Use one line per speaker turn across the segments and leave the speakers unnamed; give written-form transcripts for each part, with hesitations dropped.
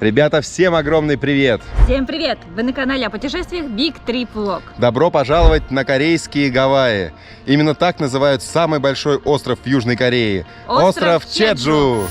Ребята, всем огромный привет!
Всем привет! Вы на канале о путешествиях Big Trip Vlog.
Добро пожаловать на корейские Гавайи. Именно так называют самый большой остров в Южной Корее. Остров Чеджу.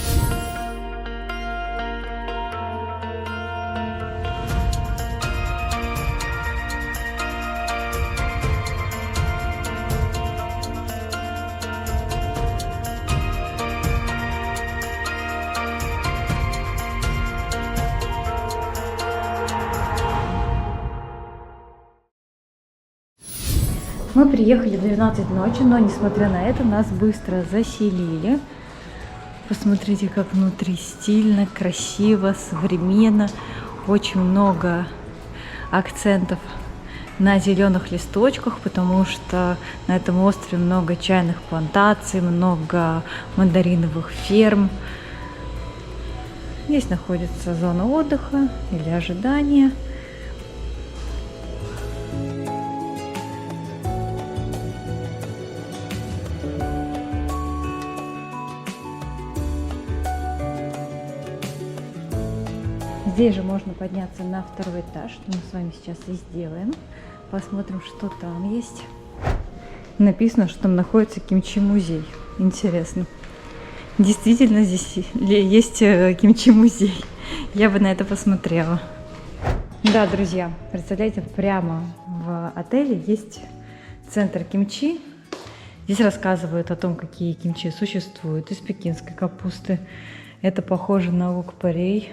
Мы приехали в 12 ночи, но несмотря на это нас быстро заселили. Посмотрите, как внутри стильно, красиво, современно. Очень много акцентов на зеленых листочках, потому что на этом острове много чайных плантаций, много мандариновых ферм. Здесь находится зона отдыха или ожидания. Здесь же можно подняться на второй этаж, что мы с вами сейчас и сделаем. Посмотрим, что там есть. Написано, что там находится кимчи-музей. Интересно. Действительно, здесь есть кимчи-музей. Я бы на это посмотрела. Да, друзья, представляете, прямо в отеле есть центр кимчи. Здесь рассказывают о том, какие кимчи существуют из пекинской капусты. Это похоже на лук-порей.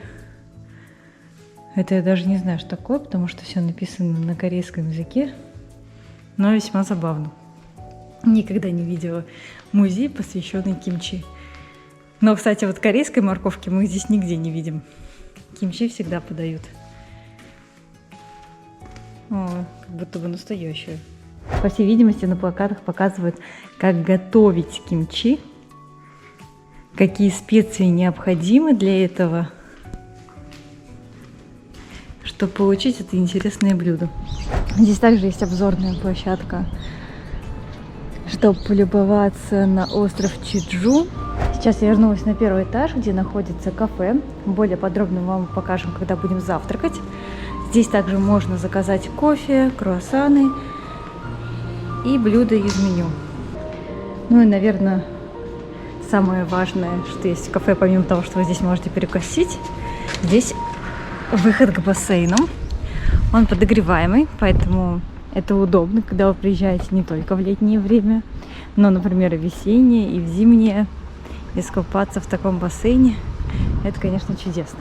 Это я даже не знаю, что такое, потому что все написано на корейском языке, но весьма забавно. Никогда не видела музей, посвященный кимчи. Но, кстати, вот корейской морковки мы здесь нигде не видим. Кимчи всегда подают. О, как будто бы настоящее. По всей видимости, на плакатах показывают, как готовить кимчи, какие специи необходимы для этого, чтобы получить это интересное блюдо. Здесь также есть обзорная площадка, чтобы полюбоваться на остров Чеджу. Сейчас я вернулась на первый этаж, где находится кафе. Более подробно вам покажем, когда будем завтракать. Здесь также можно заказать кофе, круассаны и блюда из меню. Ну и, наверное, самое важное, что есть в кафе, помимо того, что вы здесь можете перекусить, здесь выход к бассейну. Он подогреваемый, поэтому это удобно, когда вы приезжаете не только в летнее время, но, например, и в весеннее, и в зимнее. Искупаться в таком бассейне – это, конечно, чудесно.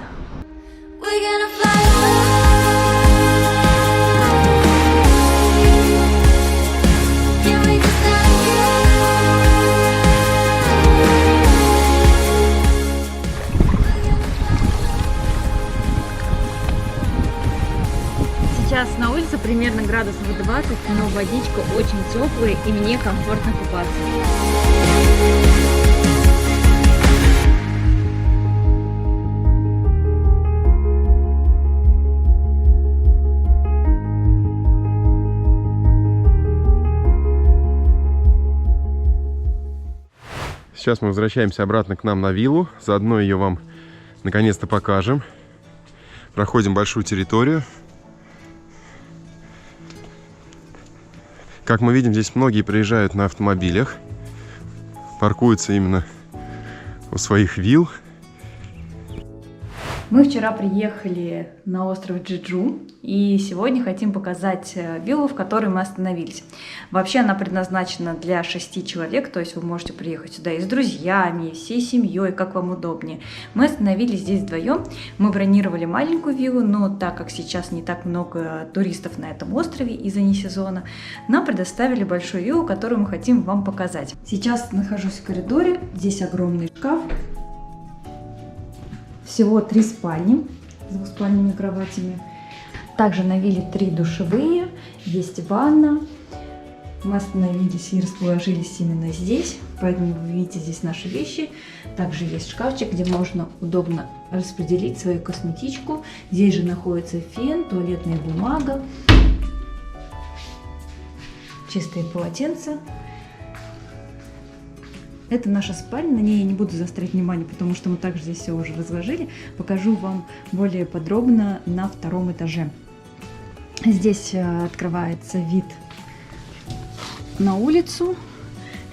Сейчас на улице примерно градусов 20, но водичка очень теплая и мне комфортно купаться.
Сейчас мы возвращаемся обратно к нам на виллу. Заодно ее вам наконец-то покажем. Проходим большую территорию. Как мы видим, здесь многие приезжают на автомобилях, паркуются именно у своих вилл.
Мы вчера приехали на остров Чеджу и сегодня хотим показать виллу, в которой мы остановились. Вообще она предназначена для 6 человек, то есть вы можете приехать сюда и с друзьями, и всей семьей, как вам удобнее. Мы остановились здесь вдвоем, мы бронировали маленькую виллу, но так как сейчас не так много туристов на этом острове из-за несезона, нам предоставили большую виллу, которую мы хотим вам показать. Сейчас нахожусь в коридоре, здесь огромный шкаф. Всего 3 спальни с двуспальными кроватями. Также на вилле 3 душевые, есть ванна. Мы остановились и расположились именно здесь, поэтому вы видите здесь наши вещи. Также есть шкафчик, где можно удобно распределить свою косметичку. Здесь же находится фен, туалетная бумага, чистые полотенца. Это наша спальня, на ней я не буду заострять внимание, потому что мы также здесь все уже разложили. Покажу вам более подробно на втором этаже. Здесь открывается вид на улицу,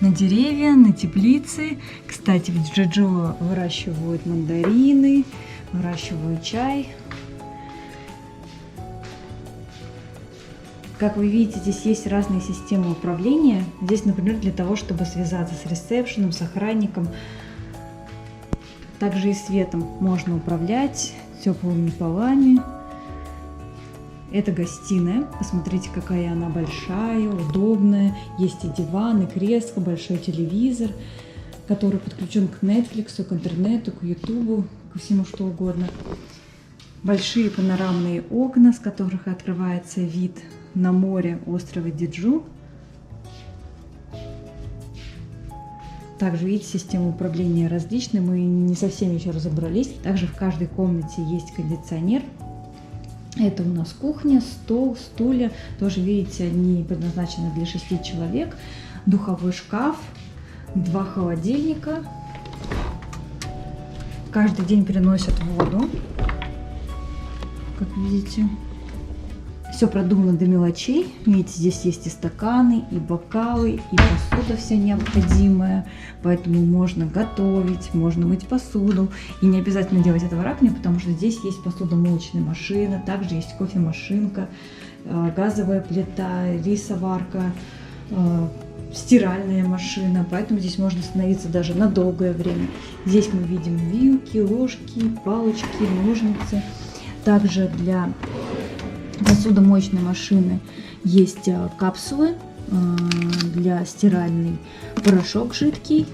на деревья, на теплицы. Кстати, в Джеджу выращивают мандарины, выращивают чай. Как вы видите, здесь есть разные системы управления. Здесь, например, для того, чтобы связаться с ресепшеном, с охранником. Также и светом можно управлять, теплыми полами. Это гостиная. Посмотрите, какая она большая, удобная. Есть и диван, и кресло, большой телевизор, который подключен к Netflix, к интернету, к YouTube, ко всему что угодно. Большие панорамные окна, с которых открывается вид на море острова Джеджу. Также, видите, система управления различная, мы не совсем еще разобрались. Также в каждой комнате есть кондиционер. Это у нас кухня, стол, стулья. Тоже, видите, они предназначены для 6 человек. Духовой шкаф, 2 холодильника. Каждый день приносят воду, как видите. Все продумано до мелочей. Видите, здесь есть и стаканы, и бокалы, и посуда вся необходимая. Поэтому можно готовить, можно мыть посуду. И не обязательно делать это в раковине, потому что здесь есть посудомоечная машина, также есть кофемашинка, газовая плита, рисоварка, стиральная машина. Поэтому здесь можно остановиться даже на долгое время. Здесь мы видим вилки, ложки, палочки, ножницы. Также для посудомоечной машины есть капсулы для стиральный порошок жидкий.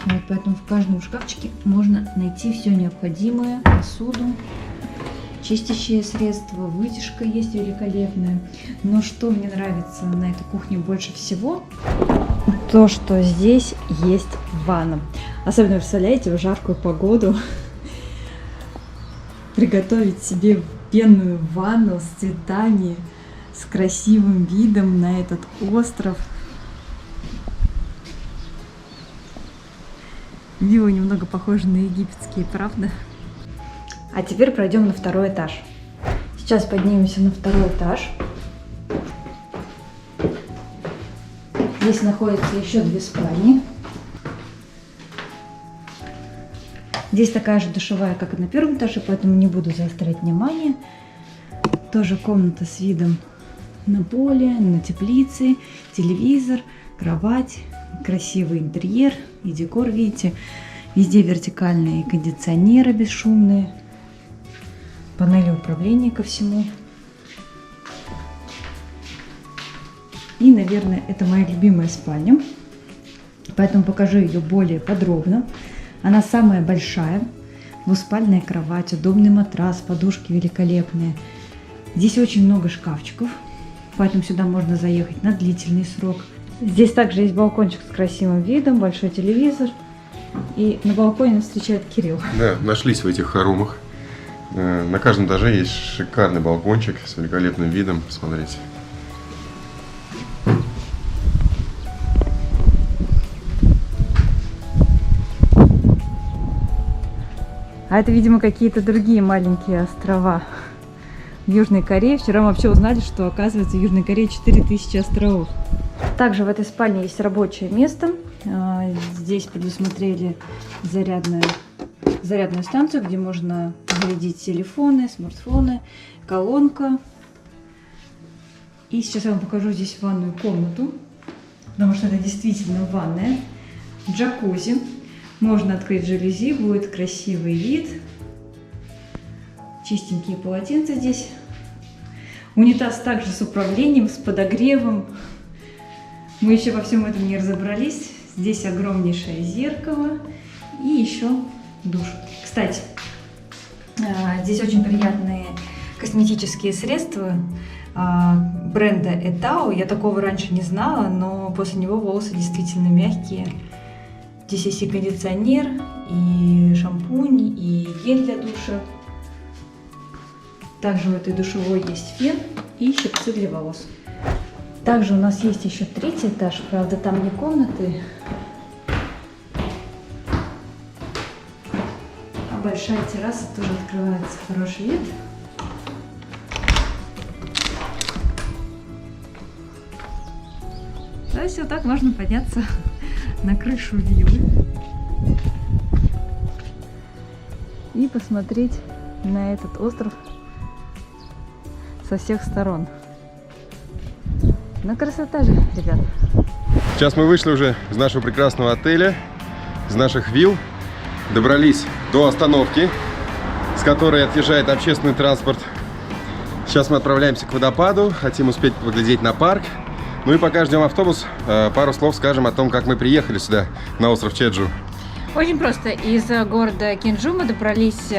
Вот, поэтому в каждом шкафчике можно найти все необходимое: посуду, чистящие средства, вытяжка есть великолепная. Но что мне нравится на этой кухне больше всего, то, что здесь есть ванна. Особенно, представляете, в жаркую погоду приготовить себе пенную ванну с цветами, с красивым видом на этот остров. Виллы немного похожи на египетские, правда? А теперь пройдем на второй этаж. Сейчас поднимемся на второй этаж. Здесь находится еще 2 спальни. Здесь такая же душевая, как и на первом этаже, поэтому не буду заострять внимание. Тоже комната с видом на поле, на теплицы, телевизор, кровать, красивый интерьер и декор, видите. Везде вертикальные кондиционеры бесшумные, панели управления ко всему. И, наверное, это моя любимая спальня, поэтому покажу ее более подробно. Она самая большая, двуспальная кровать, удобный матрас, подушки великолепные. Здесь очень много шкафчиков, поэтому сюда можно заехать на длительный срок. Здесь также есть балкончик с красивым видом, большой телевизор. И на балконе нас встречает Кирилл.
Да, нашлись в этих хоромах. На каждом этаже есть шикарный балкончик с великолепным видом. Смотрите.
А это, видимо, какие-то другие маленькие острова в Южной Корее. Вчера мы вообще узнали, что, оказывается, в Южной Корее 4000 островов. Также в этой спальне есть рабочее место. Здесь предусмотрели зарядную станцию, где можно зарядить телефоны, смартфоны, колонка. И сейчас я вам покажу здесь ванную комнату, потому что это действительно ванная. Джакузи. Можно открыть жалюзи, будет красивый вид. Чистенькие полотенца здесь. Унитаз также с управлением, с подогревом. Мы еще во всем этом не разобрались. Здесь огромнейшее зеркало и еще душ. Кстати, здесь очень приятные косметические средства бренда Etao. Я такого раньше не знала, но после него волосы действительно мягкие. Здесь есть и кондиционер, и шампунь, и гель для душа. Также в этой душевой есть фен и щипцы для волос. Также у нас есть еще 3-й этаж, правда, там не комнаты, а большая терраса, тоже открывается хороший вид. То есть вот так можно подняться на крышу виллы и посмотреть на этот остров со всех сторон. Ну, красота же, ребят.
Сейчас мы вышли уже из нашего прекрасного отеля, из наших вилл, добрались до остановки, с которой отъезжает общественный транспорт. Сейчас мы отправляемся к водопаду, хотим успеть поглядеть на парк. Ну и пока ждем автобус, пару слов скажем о том, как мы приехали сюда, на остров Чеджу.
Очень просто. Из города Кенджу мы добрались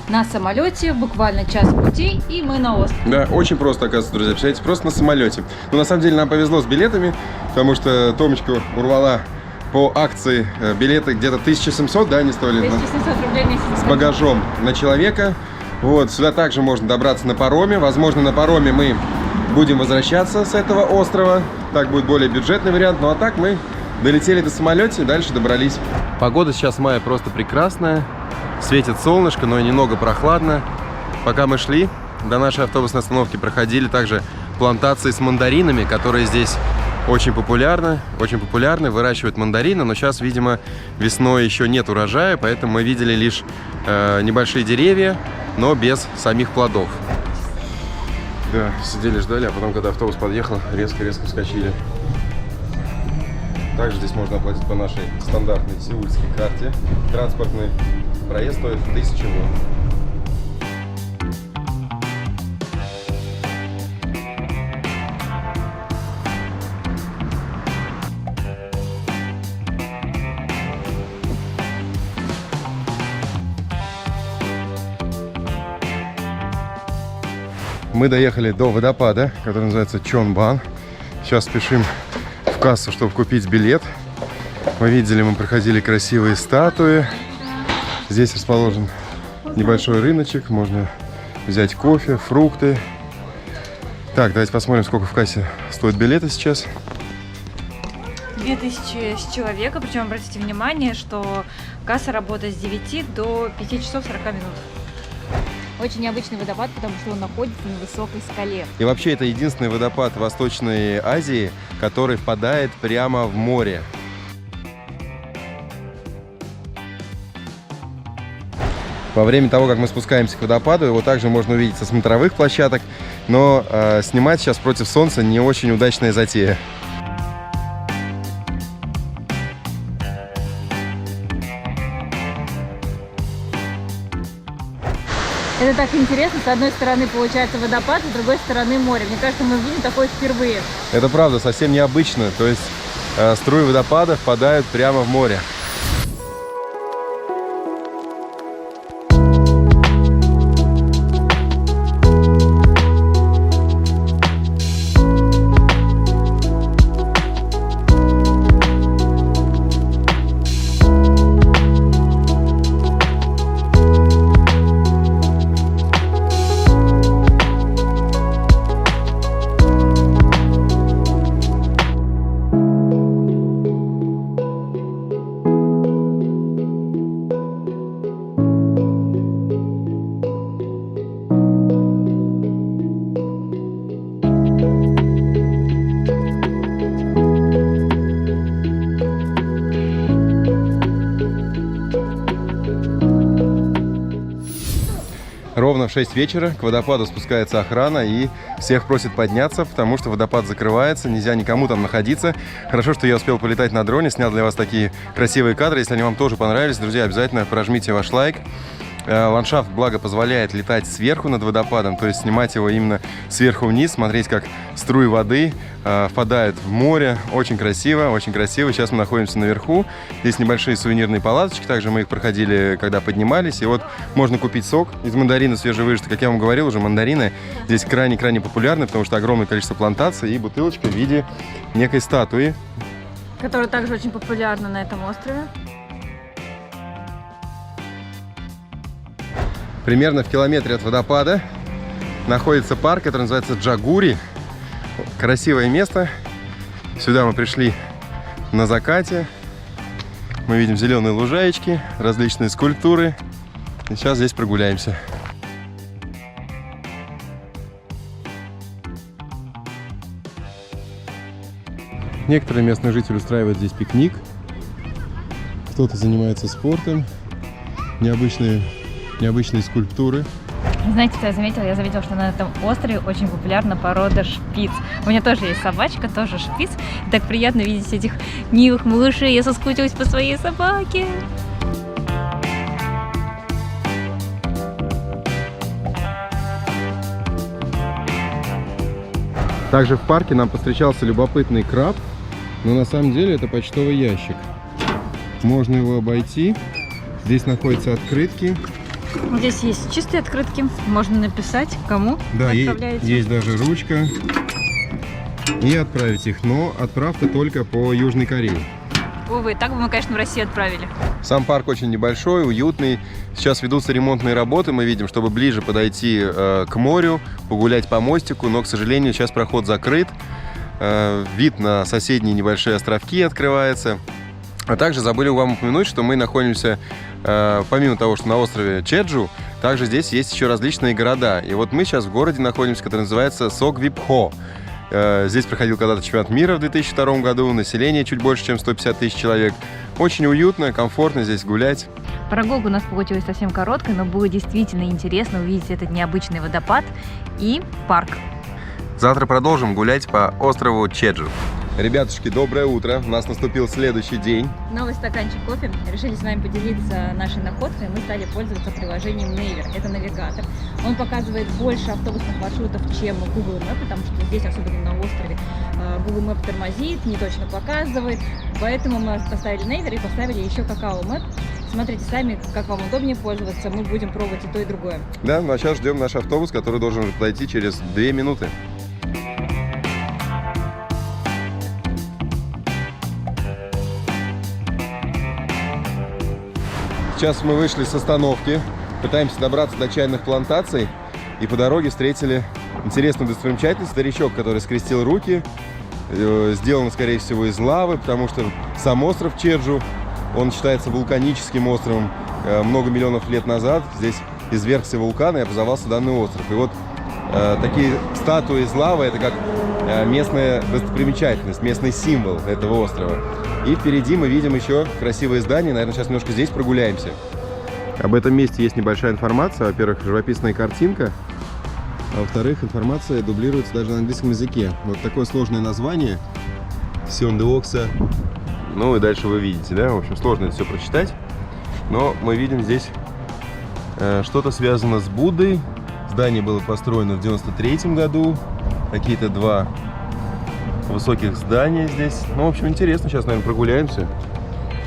на самолете, буквально час пути, и мы на остров.
Да, очень просто, оказывается, друзья. Представляете, просто на самолете. Но на самом деле нам повезло с билетами, потому что Томочка урвала по акции билеты где-то 1700, да, они стоили?
1700 рублей в месяц.
С багажом на человека. Вот, сюда также можно добраться на пароме. Возможно, на пароме мы будем возвращаться с этого острова. Так будет более бюджетный вариант. Ну а так мы долетели до самолета и дальше добрались. Погода сейчас в мае просто прекрасная. Светит солнышко, но и немного прохладно. Пока мы шли, до нашей автобусной остановки проходили также плантации с мандаринами, которые здесь очень популярны. Выращивают мандарины, но сейчас, видимо, весной еще нет урожая, поэтому мы видели лишь небольшие деревья, но без самих плодов. Да, сидели, ждали, а потом, когда автобус подъехал, резко вскочили. Также здесь можно оплатить по нашей стандартной сеульской карте. Транспортный проезд стоит 1000 вон. Мы доехали до водопада, который называется Чонбан. Сейчас спешим в кассу, чтобы купить билет. Вы видели, мы проходили красивые статуи. Здесь расположен небольшой рыночек. Можно взять кофе, фрукты. Так, давайте посмотрим, сколько в кассе стоят билеты сейчас.
2000 с человека, причем обратите внимание, что касса работает с 9 до 5 часов 40 минут. Очень необычный водопад, потому что он находится на высокой скале.
И вообще это единственный водопад в Восточной Азии, который впадает прямо в море. Во время того, как мы спускаемся к водопаду, его также можно увидеть со смотровых площадок, но снимать сейчас против солнца не очень удачная затея.
Это так интересно, с одной стороны получается водопад, с другой стороны море. Мне кажется, мы видим такое впервые.
Это правда, совсем необычно, то есть струи водопада впадают прямо в море. Ровно в 6 вечера к водопаду спускается охрана и всех просит подняться, потому что водопад закрывается, нельзя никому там находиться. Хорошо, что я успел полетать на дроне, снял для вас такие красивые кадры. Если они вам тоже понравились, друзья, обязательно прожмите ваш лайк. Ландшафт, благо, позволяет летать сверху над водопадом, то есть снимать его именно сверху вниз, смотреть, как струи воды впадают в море. Очень красиво, очень красиво. Сейчас мы находимся наверху. Здесь небольшие сувенирные палаточки, также мы их проходили, когда поднимались. И вот можно купить сок из мандарина свежевыжатый. Как я вам говорил уже, мандарины здесь крайне-крайне популярны, потому что огромное количество плантаций и бутылочка в виде некой статуи.
Которая также очень популярна на этом острове.
Примерно в километре от водопада находится парк, который называется Джагури. Красивое место. Сюда мы пришли на закате. Мы видим зеленые лужаечки, различные скульптуры. И сейчас здесь прогуляемся. Некоторые местные жители устраивают здесь пикник. Кто-то занимается спортом. Необычные скульптуры.
Знаете, что я заметила? Я заметила, что на этом острове очень популярна порода шпиц. У меня тоже есть собачка, тоже шпиц. И так приятно видеть этих милых малышей. Я соскучилась по своей собаке.
Также в парке нам повстречался любопытный краб, но на самом деле это почтовый ящик. Можно его обойти. Здесь находятся открытки.
Здесь есть чистые открытки. Можно написать, кому
Да,
отправляете.
есть даже ручка. И отправить их, но отправка только по Южной Корее.
Увы, так бы мы, конечно, в Россию отправили.
Сам парк очень небольшой, уютный. Сейчас ведутся ремонтные работы, мы видим, чтобы ближе подойти к морю, погулять по мостику, но, к сожалению, сейчас проход закрыт. Вид на соседние небольшие островки открывается. А также забыли вам упомянуть, что мы находимся, помимо того, что на острове Чеджу, также здесь есть еще различные города. И вот мы сейчас в городе находимся, который называется Согвипхо. Здесь проходил когда-то чемпионат мира в 2002 году, население чуть больше, чем 150 тысяч человек. Очень уютно, комфортно здесь гулять.
Прогулка у нас получилась совсем короткой, но было действительно интересно увидеть этот необычный водопад и парк.
Завтра продолжим гулять по острову Чеджу. Ребятушки, доброе утро. У нас наступил следующий день.
Новый стаканчик кофе. Решили с вами поделиться нашей находкой. Мы стали пользоваться приложением Naver. Это навигатор. Он показывает больше автобусных маршрутов, чем Google Maps, потому что здесь, особенно на острове, Google Maps тормозит, не точно показывает. Поэтому мы поставили Naver и поставили еще Kakao Map. Смотрите сами, как вам удобнее пользоваться. Мы будем пробовать и то, и другое.
Да, ну а сейчас ждем наш автобус, который должен уже подойти через 2 минуты. Сейчас мы вышли с остановки, пытаемся добраться до чайных плантаций, и по дороге встретили интересную достопримечательность. Старичок, который скрестил руки, сделано, скорее всего, из лавы, потому что сам остров Чеджу, он считается вулканическим островом. Много миллионов лет назад здесь извергся вулкан и образовался данный остров. И вот такие статуи из лавы — это как местная достопримечательность, местный символ этого острова. И впереди мы видим еще красивые здания. Наверное, сейчас немножко здесь прогуляемся. Об этом месте есть небольшая информация. Во-первых, живописная картинка. А во-вторых, информация дублируется даже на английском языке. Вот такое сложное название. Сёндеокса. Ну и дальше вы видите, да? В общем, сложно это все прочитать. Но мы видим здесь что-то связано с Буддой. Здание было построено в 93 году. Какие-то 2 высоких здания здесь. Ну, в общем, интересно. Сейчас, наверное, прогуляемся.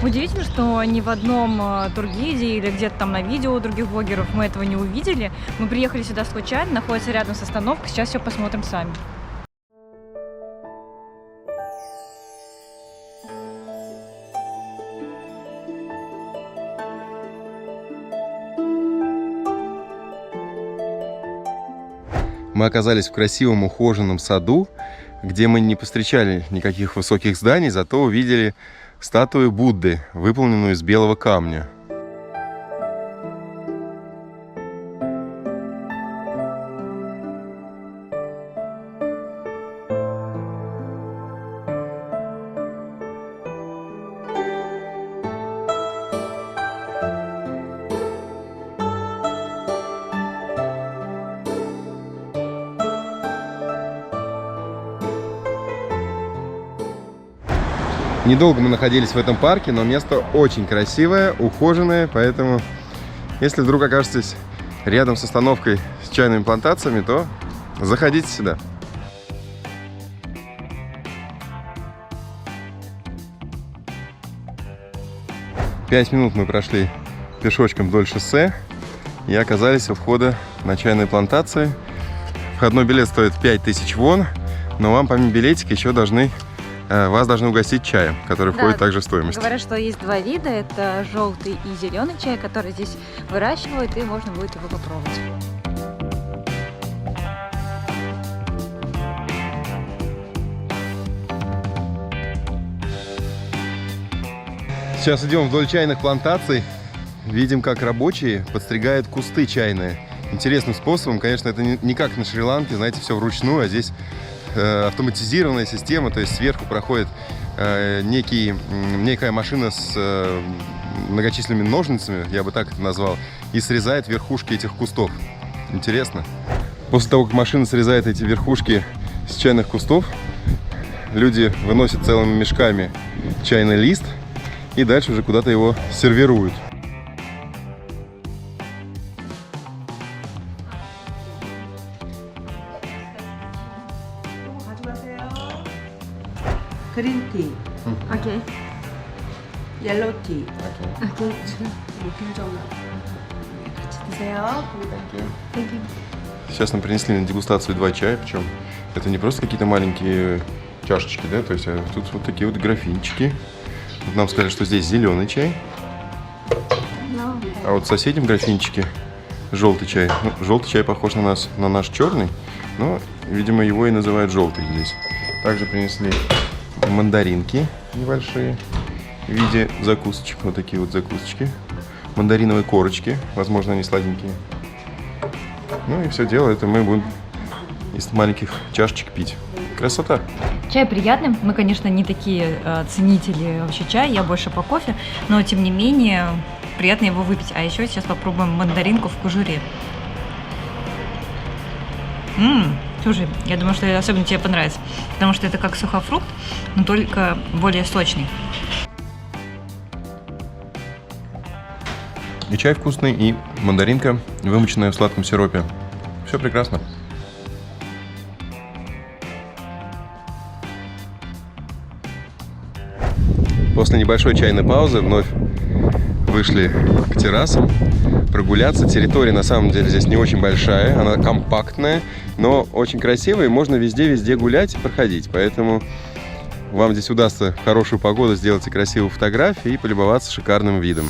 Удивительно, что ни в одном тургиде или где-то там на видео у других блогеров мы этого не увидели. Мы приехали сюда случайно, находится рядом с остановкой. Сейчас все посмотрим сами.
Мы оказались в красивом ухоженном саду, где мы не повстречали никаких высоких зданий, зато увидели статую Будды, выполненную из белого камня. Недолго мы находились в этом парке, но место очень красивое, ухоженное, поэтому если вдруг окажетесь рядом с остановкой с чайными плантациями, то заходите сюда. Пять минут мы прошли пешочком вдоль шоссе и оказались у входа на чайные плантации. Входной билет стоит 5000 вон, но вам помимо билетика еще вас должны угостить чаем, который входит также в стоимость.
Говорят, что есть 2 вида. Это желтый и зеленый чай, который здесь выращивают, и можно будет его попробовать.
Сейчас идем вдоль чайных плантаций. Видим, как рабочие подстригают кусты чайные. Интересным способом, конечно, это не как на Шри-Ланке, знаете, все вручную, а здесь автоматизированная система, то есть сверху проходит некая машина с многочисленными ножницами, я бы так это назвал, и срезает верхушки этих кустов. Интересно. После того, как машина срезает эти верхушки с чайных кустов, люди выносят целыми мешками чайный лист и дальше уже куда-то его сервируют.
그린티,
Окей.
옐로티
Окей.
이렇게 좀 같이 드세요.
Сейчас нам принесли на дегустацию 2 чая, причем это не просто какие-то маленькие чашечки, да, то есть тут вот такие вот графинчики. Вот нам сказали, что здесь зеленый чай, а вот в соседнем графинчике желтый чай. Ну, желтый чай похож на наш черный, но, видимо, его и называют желтый здесь. Также принесли мандаринки небольшие в виде закусочек, вот такие вот закусочки, мандариновые корочки, возможно, они сладенькие. Ну и все дело это мы будем из маленьких чашечек пить. Красота!
Чай приятный. Мы, конечно, не такие ценители вообще чая, я больше по кофе, но тем не менее приятно его выпить. А еще сейчас попробуем мандаринку в кожуре. Слушай, я думаю, что особенно тебе понравится, потому что это как сухофрукт, но только более сочный.
И чай вкусный, и мандаринка, вымоченная в сладком сиропе. Все прекрасно. После небольшой чайной паузы вновь вышли к террасам прогуляться. Территория на самом деле здесь не очень большая, она компактная, но очень красивая, и можно везде гулять и проходить. Поэтому вам здесь удастся в хорошую погоду сделать и красивую фотографию, и полюбоваться шикарным видом.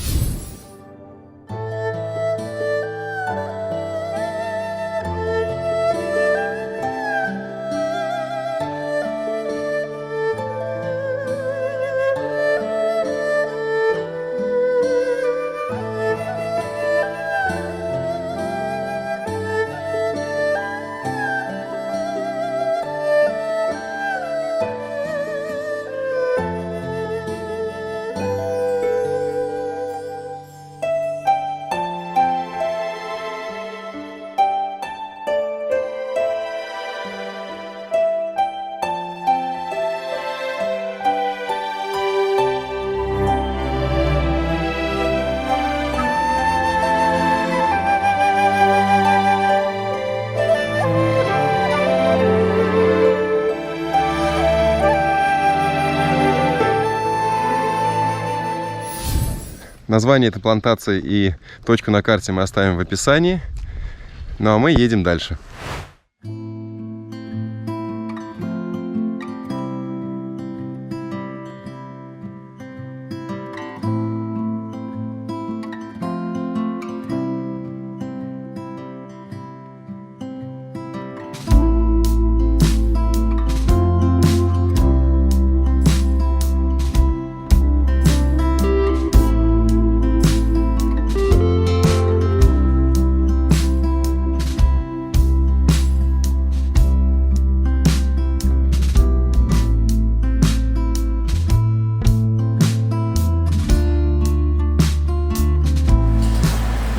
Название этой плантации и точку на карте мы оставим в описании. Ну а мы едем дальше.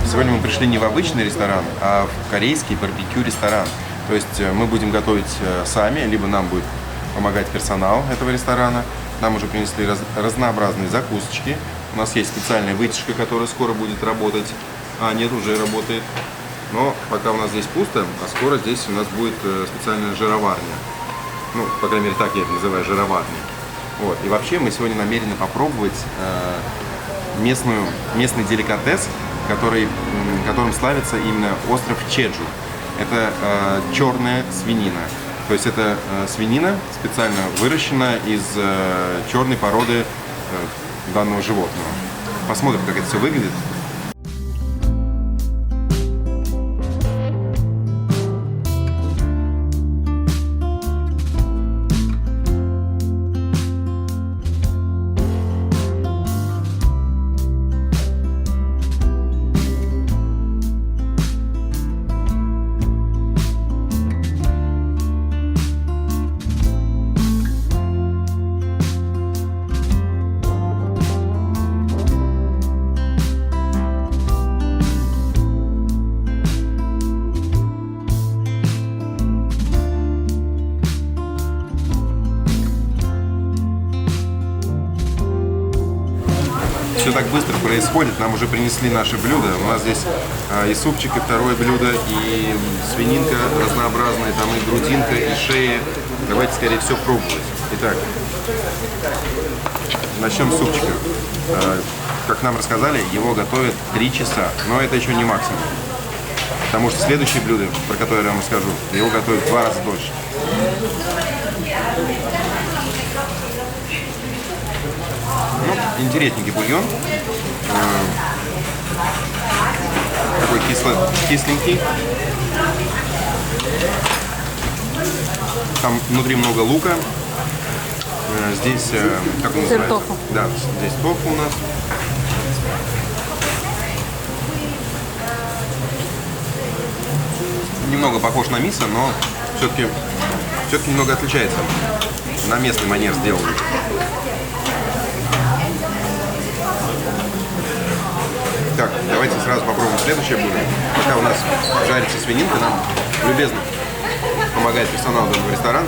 Сегодня мы пришли не в обычный ресторан, а в корейский барбекю-ресторан. То есть мы будем готовить сами, либо нам будет помогать персонал этого ресторана. Нам уже принесли разнообразные закусочки. У нас есть специальная вытяжка, которая скоро будет работать. А, нет, уже работает. Но пока у нас здесь пусто, а скоро здесь у нас будет специальная жироварня. Ну, по крайней мере, так я это называю, жироварня. Вот. И вообще мы сегодня намерены попробовать местный деликатес, которым славится именно остров Чеджу. Это черная свинина. То есть это свинина специально выращена из черной породы данного животного. Посмотрим, как это все выглядит. так быстро происходит. Нам уже принесли наши блюда. У нас здесь и супчик, и второе блюдо, и свининка разнообразная, там и грудинка, и шея. Давайте скорее все пробовать. Итак, начнем с супчика. Как нам рассказали, его готовят 3 часа, но это еще не максимум. Потому что следующее блюдо, про которое я вам расскажу, его готовят в 2 раза дольше. Ну, интересненький бульон. Такой кисленький. Там внутри много лука. Здесь, как он называется?
Тофу.
Да, здесь тофу у нас. Немного похож на мисо, но все-таки немного отличается. На местный манер сделан. Так, давайте сразу попробуем следующее блюдо. Пока у нас жарится свининка, нам любезно помогает персонал данного ресторана.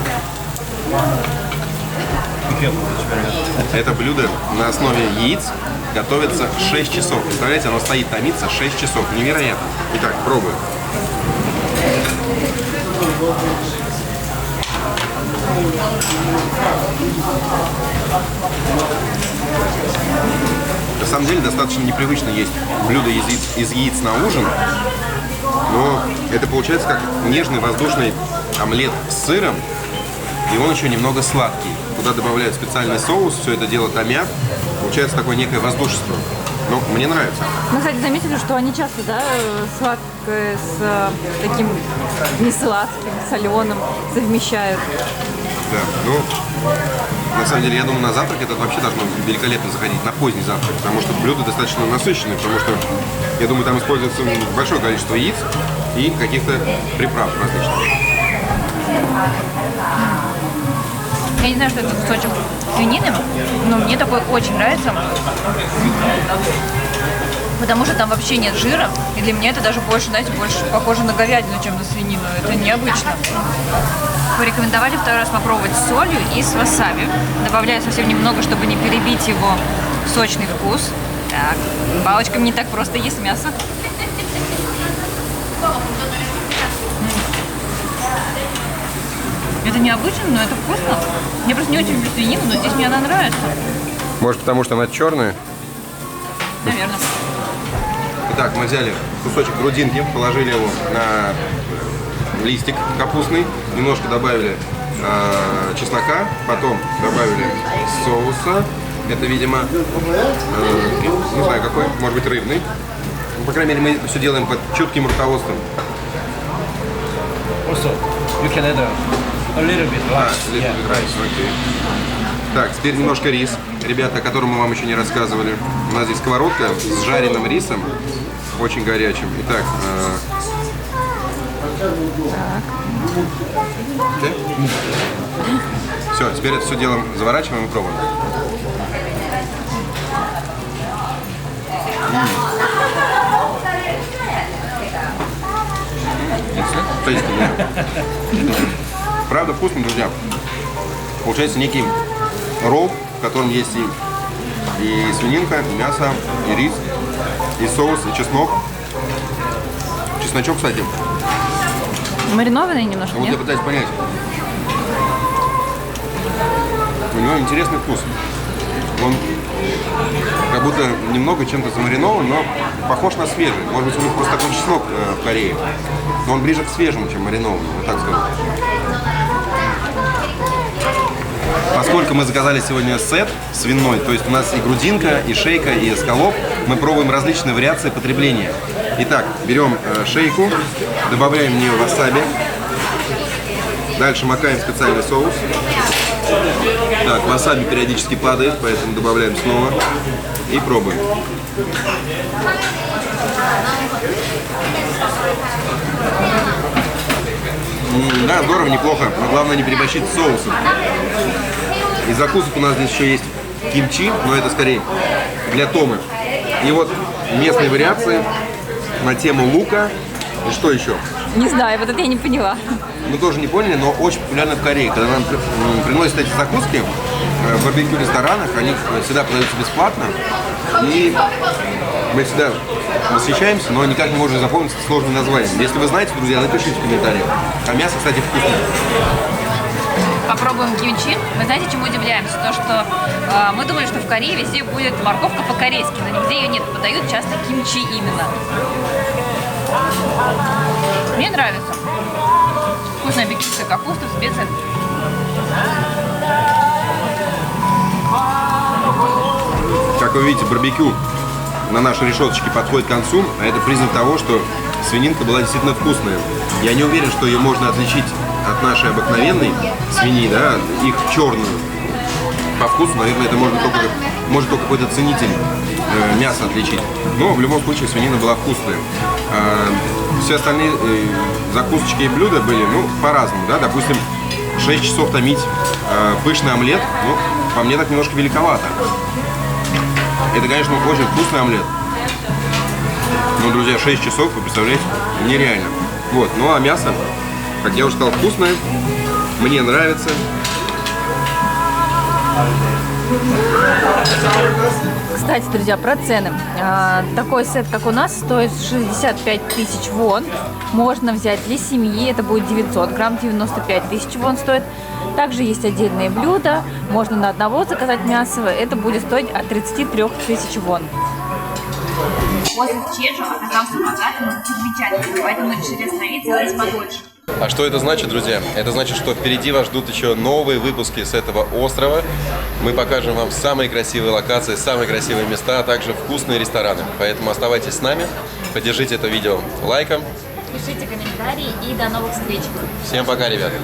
Это блюдо на основе яиц готовится 6 часов. Представляете, оно стоит томится 6 часов. Невероятно. Итак, пробуем. На самом деле достаточно непривычно есть блюдо из яиц на ужин, но это получается как нежный воздушный омлет с сыром, и он еще немного сладкий. Туда добавляют специальный соус, все это дело томят, получается такое некое воздушество. Ну, мне нравится.
Мы, кстати, заметили, что они часто, да, сладкое с таким несладким, соленым совмещают.
Да, ну, на самом деле, я думаю, на завтрак это вообще должно великолепно заходить, на поздний завтрак, потому что блюдо достаточно насыщенное, потому что, я думаю, там используется большое количество яиц и каких-то приправ различных.
Я не знаю, что это кусочек свинины, но мне такой очень нравится, потому что там вообще нет жира, и для меня это даже больше, знаете, больше похоже на говядину, чем на свинину. Это необычно. Порекомендовали второй раз попробовать с солью и с васаби. Добавляю совсем немного, чтобы не перебить его сочный вкус. Так, палочками не так просто есть мясо. Это необычно, но это вкусно. Я просто не очень люблю свинину, но здесь мне она нравится.
Может, потому что она черная?
Наверное.
Итак, мы взяли кусочек грудинки, положили его на листик капустный, немножко добавили чеснока, потом добавили соуса. Это, видимо, не знаю какой, может быть рыбный. Ну, по крайней мере, мы это все делаем под чутким руководством.
Also, you can add a little bit rice.
Little bit rice, окей. Так, теперь немножко рис, ребята, о котором мы вам еще не рассказывали. У нас здесь сковородка с жареным рисом, очень горячим. Итак, все, теперь это все дело заворачиваем и пробуем. Правда вкусно, друзья. Получается некий ролл, в котором есть и свининка, и мясо, и рис, и соус, и чеснок. Чесночок, кстати.
Маринованный немножко,
Вот я
нет?
пытаюсь понять. У него интересный вкус. Он как будто немного чем-то замаринован, но похож на свежий. Может быть, у них просто такой чеснок в Корее. Но он ближе к свежему, чем маринованному, вот так скажу. Поскольку мы заказали сегодня сет свиной, то есть у нас и грудинка, и шейка, и эскалоп, мы пробуем различные вариации потребления. Итак, берем шейку, добавляем в нее васаби, дальше макаем специальный соус. Так, васаби периодически падает, поэтому добавляем снова и пробуем. Да, здорово, неплохо, но главное не переборщить с соусом. Из закусок у нас здесь еще есть кимчи, но это скорее для томы. И вот местные вариации на тему лука. И что еще?
Не знаю, вот это я не поняла.
Мы тоже не поняли, но очень популярно в Корее. Когда нам приносят эти закуски, в барбекю-ресторанах, они всегда продаются бесплатно. И мы всегда восхищаемся, но никак не можем запомнить сложные названия. Если вы знаете, друзья, напишите в комментариях. А мясо, кстати, вкусное.
Попробуем кимчи. Мы знаете, чему удивляемся? То, что мы думали, что в Корее везде будет морковка по-корейски, но нигде ее нет. Подают часто кимчи именно. Мне нравится. Вкусная пекинская капуста в специях.
Как вы видите, барбекю на нашей решеточке подходит к концу, а это признак того, что свининка была действительно вкусная. Я не уверен, что ее можно отличить от нашей обыкновенной свиньи, да, их черную. По вкусу, наверное, это может только какой-то ценитель мяса отличить. Но в любом случае свинина была вкусная. Все остальные закусочки и блюда были, ну, по-разному, да, допустим, 6 часов томить пышный омлет, ну, по мне так немножко великовато. Это, конечно, очень вкусный омлет. Но, друзья, 6 часов, вы представляете, нереально. Вот, ну а мясо, как я уже сказал, вкусное, мне нравится.
Кстати, друзья, про цены. Такой сет, как у нас, стоит 65 тысяч вон. Можно взять для семьи, это будет 900 грамм, 95 тысяч вон стоит. Также есть отдельные блюда, можно на одного заказать мясо, это будет стоить от 33 тысяч вон. Остров Чеджу оказался богатым и замечательным, поэтому решили остановиться здесь подольше.
А что это значит, друзья? Это значит, что впереди вас ждут еще новые выпуски с этого острова. Мы покажем вам самые красивые локации, самые красивые места, а также вкусные рестораны. Поэтому оставайтесь с нами, поддержите это видео лайком.
Пишите комментарии и до новых встреч.
Всем пока, ребята!